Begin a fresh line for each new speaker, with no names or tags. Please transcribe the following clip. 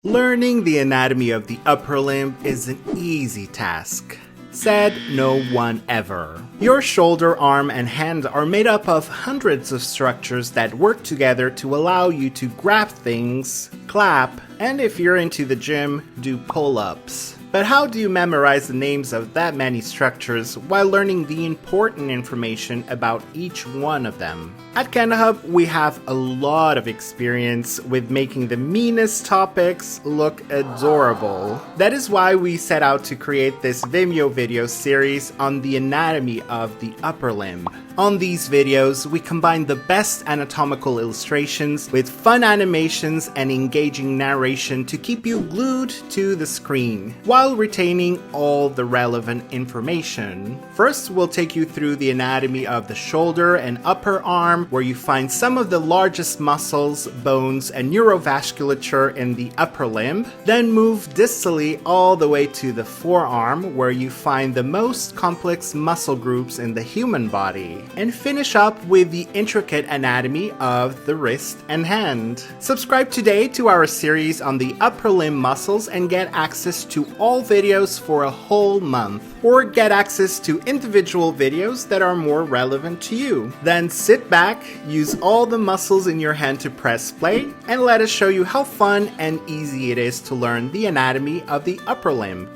Learning the anatomy of the upper limb is an easy task. Said no one ever. Your shoulder, arm, and hand are made up of hundreds of structures that work together to allow you to grab things, clap, and if you're into the gym, do pull-ups. But how do you memorize the names of that many structures while learning the important information about each one of them? At Kenhub, we have a lot of experience with making the meanest topics look adorable. That is why we set out to create this Vimeo video series on the anatomy of the upper limb. On these videos, we combine the best anatomical illustrations with fun animations and engaging narration to keep you glued to the screen, while retaining all the relevant information. First, we'll take you through the anatomy of the shoulder and upper arm, where you find some of the largest muscles, bones, and neurovasculature in the upper limb. Then move distally all the way to the forearm, where you find the most complex muscle groups in the human body. And finish up with the intricate anatomy of the wrist and hand. Subscribe today to our series on the upper limb muscles and get access to all videos for a whole month. Or get access to individual videos that are more relevant to you. Then sit back, use all the muscles in your hand to press play, and let us show you how fun and easy it is to learn the anatomy of the upper limb.